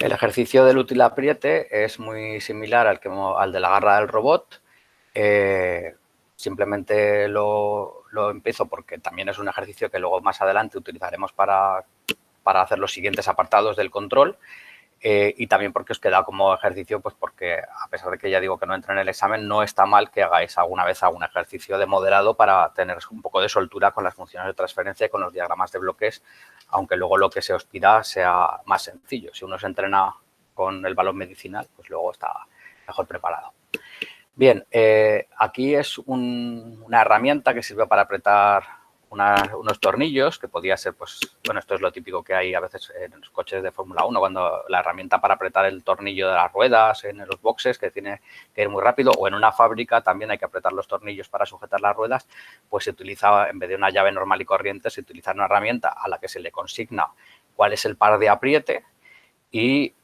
El ejercicio del útil apriete es muy similar al de la garra del robot. Simplemente lo empiezo porque también es un ejercicio que luego más adelante utilizaremos para hacer los siguientes apartados del control. Y también porque os queda como ejercicio, pues porque a pesar de que ya digo que no entra en el examen, no está mal que hagáis alguna vez algún ejercicio de modelado para tener un poco de soltura con las funciones de transferencia y con los diagramas de bloques, aunque luego lo que se os pida sea más sencillo. Si uno se entrena con el balón medicinal, pues luego está mejor preparado. Bien, aquí es una herramienta que sirve para apretar unos tornillos, que podía ser, pues, bueno, esto es lo típico que hay a veces en los coches de Fórmula 1, cuando la herramienta para apretar el tornillo de las ruedas en los boxes, que tiene que ir muy rápido, o en una fábrica también hay que apretar los tornillos para sujetar las ruedas, pues se utiliza, en vez de una llave normal y corriente, se utiliza una herramienta a la que se le consigna cuál es el par de apriete, y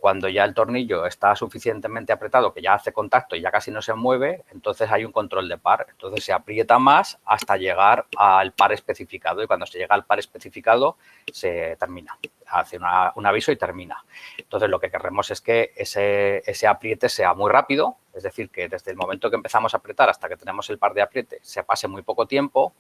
cuando ya el tornillo está suficientemente apretado, que ya hace contacto y ya casi no se mueve, entonces hay un control de par. Entonces se aprieta más hasta llegar al par especificado, y cuando se llega al par especificado se termina, hace un aviso y termina. Entonces lo que queremos es que ese apriete sea muy rápido, es decir, que desde el momento que empezamos a apretar hasta que tenemos el par de apriete se pase muy poco tiempo,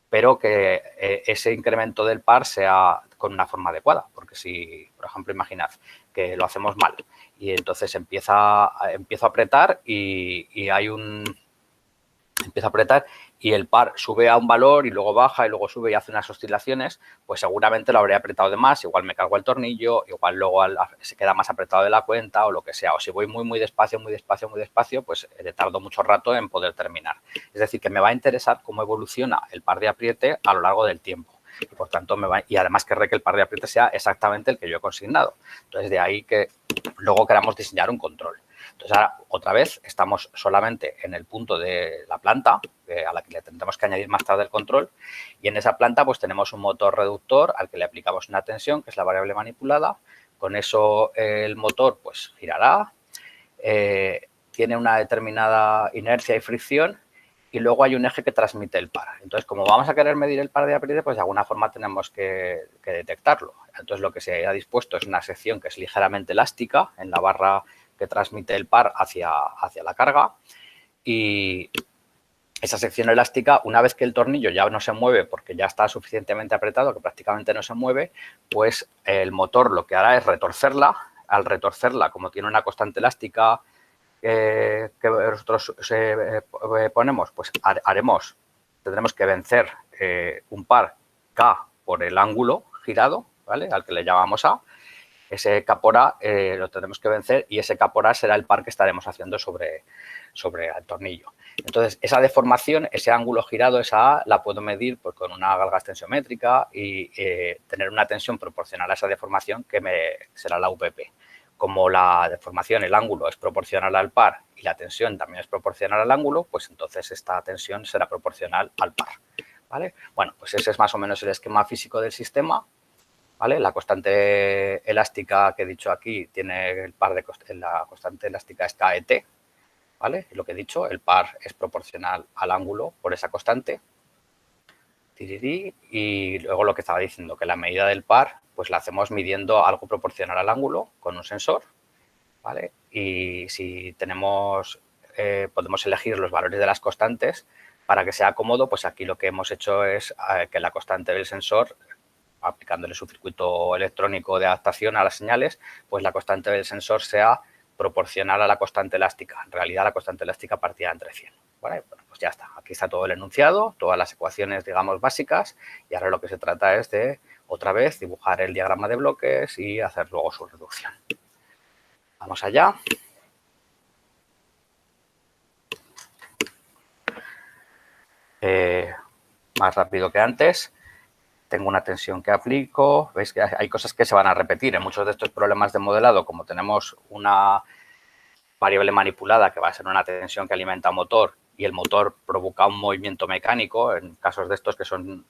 pero que ese incremento del par sea con una forma adecuada, porque si, por ejemplo, imaginad que lo hacemos mal y entonces empiezo a apretar y hay empiezo a apretar y el par sube a un valor y luego baja y luego sube y hace unas oscilaciones, pues seguramente lo habré apretado de más, igual me cargo el tornillo, igual luego se queda más apretado de la cuenta o lo que sea, o si voy muy despacio, pues tardo mucho rato en poder terminar. Es decir, que me va a interesar cómo evoluciona el par de apriete a lo largo del tiempo. Y por tanto, y además querré que el par de apriete sea exactamente el que yo he consignado. Entonces, de ahí que luego queramos diseñar un control. Entonces, ahora, otra vez, estamos solamente en el punto de la planta, a la que le tendremos que añadir más tarde el control, y en esa planta pues tenemos un motor reductor al que le aplicamos una tensión, que es la variable manipulada. Con eso el motor pues girará, tiene una determinada inercia y fricción, y luego hay un eje que transmite el par. Entonces, como vamos a querer medir el par de apriete, pues de alguna forma tenemos que detectarlo. Entonces, lo que se ha dispuesto es una sección que es ligeramente elástica en la barra que transmite el par hacia la carga, y esa sección elástica, una vez que el tornillo ya no se mueve porque ya está suficientemente apretado, que prácticamente no se mueve, pues el motor lo que hará es retorcerla. Al retorcerla, como tiene una constante elástica que nosotros ponemos, pues tendremos que vencer un par K por el ángulo girado, ¿vale?, al que le llamamos A. Ese K por A lo tendremos que vencer, y ese K por A será el par que estaremos haciendo sobre el tornillo. Entonces, esa deformación, ese ángulo girado, esa A, la puedo medir pues, con una galgas tensiométrica y tener una tensión proporcional a esa deformación, que será la VP. Como la deformación, el ángulo, es proporcional al par y la tensión también es proporcional al ángulo, pues entonces esta tensión será proporcional al par, ¿vale? Bueno, pues ese es más o menos el esquema físico del sistema, ¿vale? La constante elástica que he dicho aquí tiene el par la constante elástica es KET, ¿vale? Lo que he dicho, el par es proporcional al ángulo por esa constante. Y luego lo que estaba diciendo, que la medida del par pues la hacemos midiendo algo proporcional al ángulo con un sensor, ¿vale? Y si podemos elegir los valores de las constantes para que sea cómodo, pues aquí lo que hemos hecho es que la constante del sensor, aplicándole su circuito electrónico de adaptación a las señales, pues la constante del sensor sea proporcional a la constante elástica. En realidad, la constante elástica partida entre 100. ¿Vale? Bueno, pues ya está. Aquí está todo el enunciado, todas las ecuaciones, digamos, básicas, y ahora lo que se trata es de, otra vez, dibujar el diagrama de bloques y hacer luego su reducción. Vamos allá. Más rápido que antes. Tengo una tensión que aplico. Veis que hay cosas que se van a repetir en muchos de estos problemas de modelado. Como tenemos una variable manipulada, que va a ser una tensión que alimenta un motor, y el motor provoca un movimiento mecánico, en casos de estos que son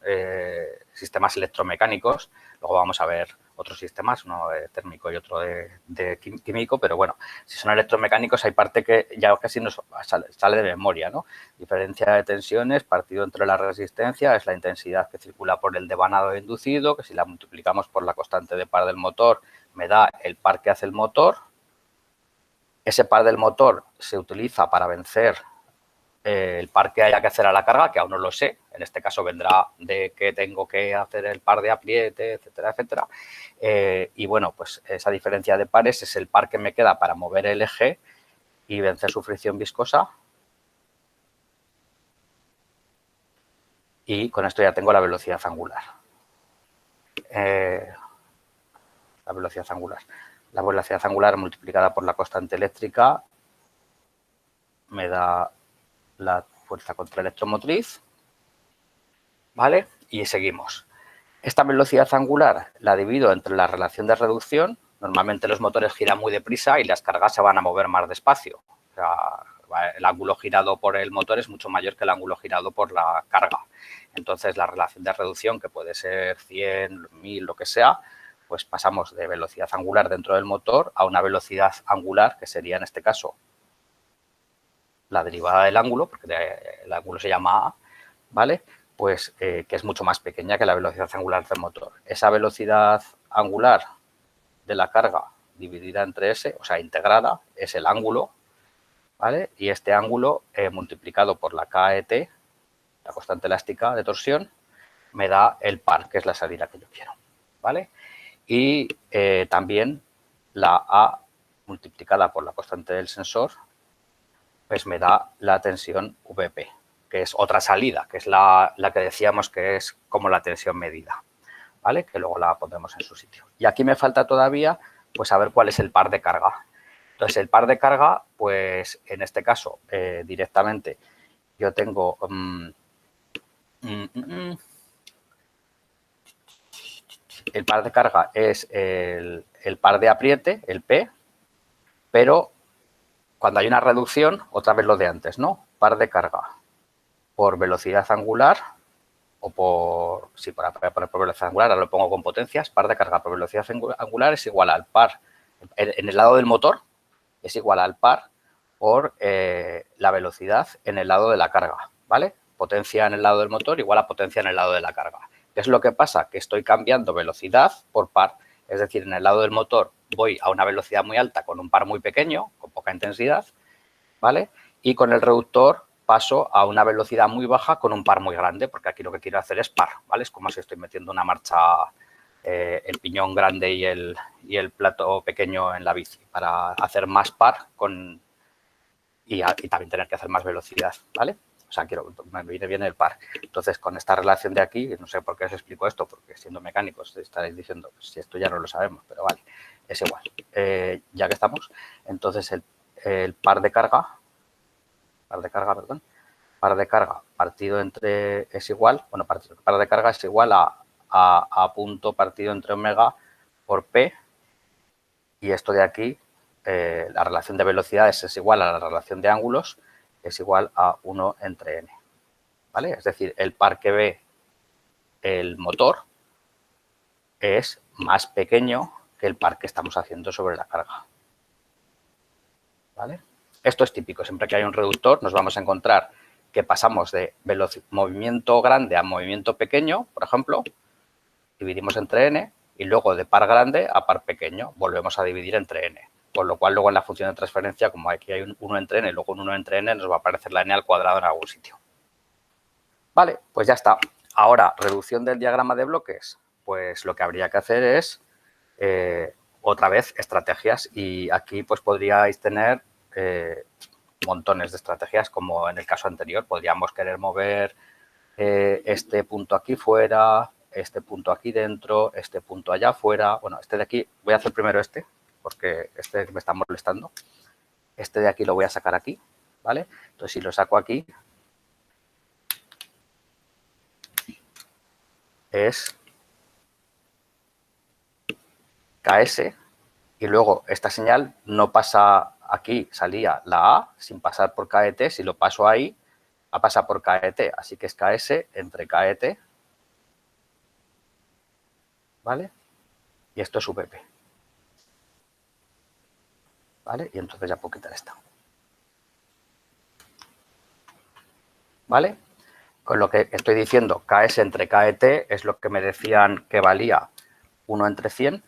sistemas electromecánicos. Luego vamos a ver otros sistemas, uno térmico y otro de químico, pero bueno, si son electromecánicos hay parte que ya casi nos sale de memoria, ¿no? Diferencia de tensiones partido entre la resistencia, es la intensidad que circula por el devanado inducido, que si la multiplicamos por la constante de par del motor, me da el par que hace el motor. Ese par del motor se utiliza para vencer el par que haya que hacer a la carga, que aún no lo sé. En este caso vendrá de que tengo que hacer el par de apriete, etcétera, etcétera. Y bueno, pues esa diferencia de pares es el par que me queda para mover el eje y vencer su fricción viscosa. Y con esto ya tengo la velocidad angular. La velocidad angular. La velocidad angular multiplicada por la constante eléctrica me da la fuerza contraelectromotriz, ¿vale? Y seguimos. Esta velocidad angular la divido entre la relación de reducción. Normalmente los motores giran muy deprisa y las cargas se van a mover más despacio. O sea, el ángulo girado por el motor es mucho mayor que el ángulo girado por la carga. Entonces, la relación de reducción, que puede ser 100, 1000, lo que sea, pues pasamos de velocidad angular dentro del motor a una velocidad angular, que sería en este caso la derivada del ángulo, porque el ángulo se llama A, ¿vale? Pues que es mucho más pequeña que la velocidad angular del motor. Esa velocidad angular de la carga dividida entre S, o sea, integrada, es el ángulo, ¿vale? Y este ángulo multiplicado por la KET, la constante elástica de torsión, me da el par, que es la salida que yo quiero, ¿vale? Y también la A multiplicada por la constante del sensor, pues me da la tensión VP, que es otra salida, que es la que decíamos que es como la tensión medida, ¿vale? Que luego la pondremos en su sitio. Y aquí me falta todavía, pues, saber cuál es el par de carga. Entonces, el par de carga, pues, en este caso, directamente, yo tengo... el par de carga es el par de apriete, el P, pero cuando hay una reducción, otra vez lo de antes, ¿no? Par de carga por velocidad angular o por, sí, para poner por velocidad angular, ahora lo pongo con potencias, par de carga por velocidad angular es igual al par, en el lado del motor, es igual al par por la velocidad en el lado de la carga, ¿vale? Potencia en el lado del motor igual a potencia en el lado de la carga. ¿Qué es lo que pasa? Que estoy cambiando velocidad por par, es decir, en el lado del motor voy a una velocidad muy alta con un par muy pequeño, con poca intensidad, ¿vale? Y con el reductor paso a una velocidad muy baja con un par muy grande, porque aquí lo que quiero hacer es par, ¿vale? Es como si estoy metiendo una marcha, el piñón grande y el plato pequeño en la bici, para hacer más par y también tener que hacer más velocidad, ¿vale? O sea, me viene bien el par. Entonces, con esta relación de aquí, no sé por qué os explico esto, porque siendo mecánicos estaréis diciendo, pues, si esto ya no lo sabemos, pero vale, es igual. Ya que estamos, entonces el par de carga, partido entre es igual, bueno, par de carga es igual a punto partido entre omega por P, y esto de aquí, la relación de velocidades es igual a la relación de ángulos, es igual a 1 entre n, ¿vale? Es decir, el par que ve el motor es más pequeño que el par que estamos haciendo sobre la carga, ¿vale? Esto es típico, siempre que hay un reductor nos vamos a encontrar que pasamos de movimiento grande a movimiento pequeño, por ejemplo, dividimos entre n, y luego de par grande a par pequeño volvemos a dividir entre n. Con lo cual, luego en la función de transferencia, como aquí hay un 1 entre n y luego un 1 entre n, nos va a aparecer la n al cuadrado en algún sitio. Vale, pues ya está. Ahora, reducción del diagrama de bloques. Pues lo que habría que hacer es, otra vez, estrategias. Y aquí pues podríais tener montones de estrategias, como en el caso anterior. Podríamos querer mover este punto aquí fuera, este punto aquí dentro, este punto allá afuera. Bueno, este de aquí, voy a hacer primero este, porque este me está molestando. Este de aquí lo voy a sacar aquí, ¿vale? Entonces, si lo saco aquí, es KS, y luego esta señal no pasa aquí, salía la A sin pasar por KET, si lo paso ahí, va a pasar por KET, así que es KS entre KET, ¿vale? Y esto es VP, ¿vale? Y entonces ya puedo quitar esta, ¿vale? Con lo que estoy diciendo, KS entre KET es lo que me decían que valía 1 entre 100,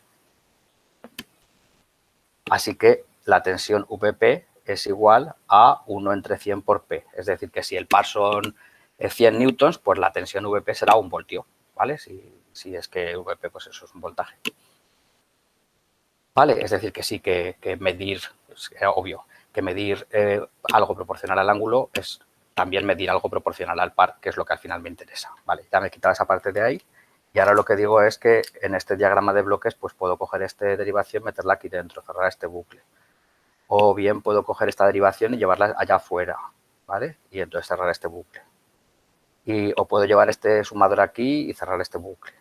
Así que la tensión VP es igual a 1 entre 100 por P. Es decir, que si el par son 100 newtons, pues la tensión VP será 1 voltio, ¿vale? Si es que VP, pues eso es un voltaje. ¿Vale? Es decir, que sí, que medir, es obvio, que medir algo proporcional al ángulo es también medir algo proporcional al par, que es lo que al final me interesa. Vale, ya me he quitado esa parte de ahí. Y ahora lo que digo es que en este diagrama de bloques, pues puedo coger esta derivación, meterla aquí dentro, cerrar este bucle. O bien puedo coger esta derivación y llevarla allá afuera, ¿vale? Y entonces cerrar este bucle. O puedo llevar este sumador aquí y cerrar este bucle,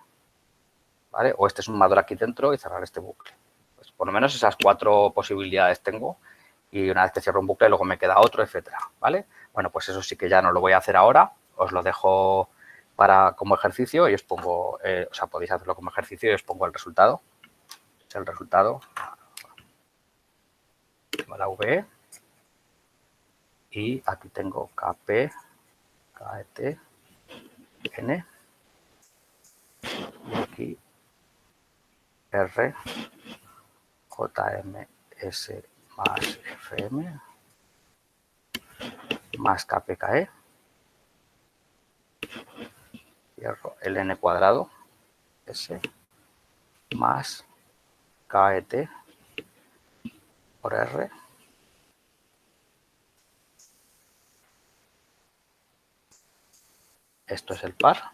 ¿vale? O este sumador aquí dentro y cerrar este bucle. Pues por lo menos esas 4 posibilidades tengo. Y una vez que cierro un bucle, luego me queda otro, etcétera, ¿vale? Bueno, pues eso sí que ya no lo voy a hacer ahora. Os lo dejo como ejercicio y os pongo, o sea, podéis hacerlo como ejercicio y os pongo el resultado. Es el resultado. Tengo la VE. Y aquí tengo KP, KET, N. Y aquí R, JMS más FM más KPKE. Cierro el N cuadrado S más KET por R. Esto es el par.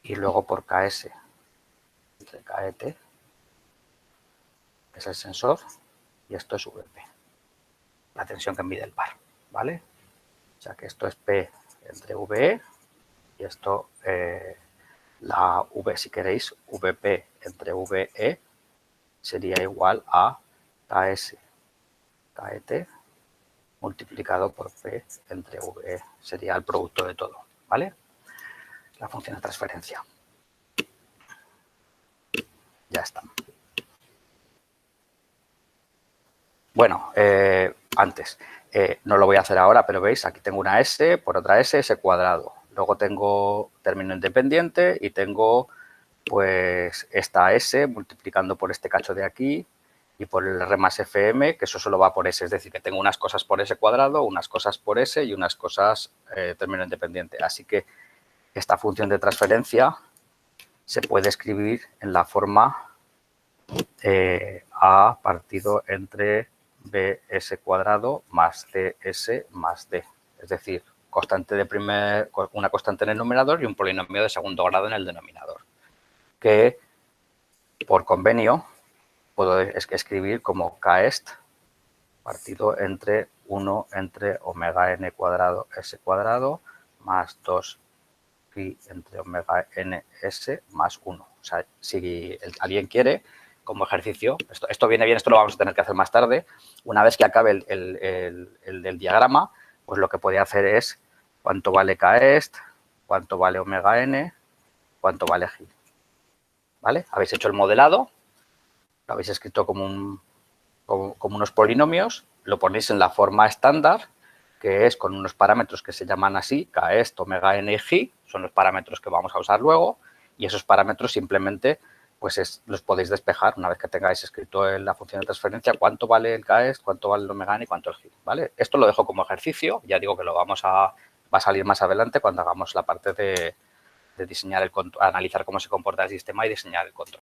Y luego por KS entre KET, que es el sensor, y esto es VP, la tensión que mide el par, ¿vale? O sea que esto es P entre VE y esto, la V, si queréis, VP entre VE sería igual a KS, KET multiplicado por P entre VE, sería el producto de todo, ¿vale? La función de transferencia. Ya está. Bueno, antes, no lo voy a hacer ahora, pero veis, aquí tengo una S por otra S, S cuadrado. Luego tengo término independiente y tengo pues esta S multiplicando por este cacho de aquí y por el R más FM, que eso solo va por S. Es decir, que tengo unas cosas por S cuadrado, unas cosas por S y unas cosas término independiente. Así que esta función de transferencia se puede escribir en la forma A partido entre bs cuadrado más cs más d. Es decir, una constante en el numerador y un polinomio de segundo grado en el denominador. Que por convenio puedo escribir como kest partido entre 1 entre omega n cuadrado s cuadrado más 2 pi entre omega n s más 1. O sea, si alguien quiere, como ejercicio, esto viene bien, esto lo vamos a tener que hacer más tarde. Una vez que acabe el diagrama, pues lo que puede hacer es cuánto vale kest, cuánto vale omega n, cuánto vale g. ¿Vale? Habéis hecho el modelado, lo habéis escrito como unos polinomios, lo ponéis en la forma estándar, que es con unos parámetros que se llaman así, kest, omega n y g, son los parámetros que vamos a usar luego, y esos parámetros simplemente pues los podéis despejar una vez que tengáis escrito en la función de transferencia cuánto vale el kest, cuánto vale el omega n y cuánto el g, ¿vale? Esto lo dejo como ejercicio, ya digo que va a salir más adelante cuando hagamos la parte de diseñar analizar cómo se comporta el sistema y diseñar el control.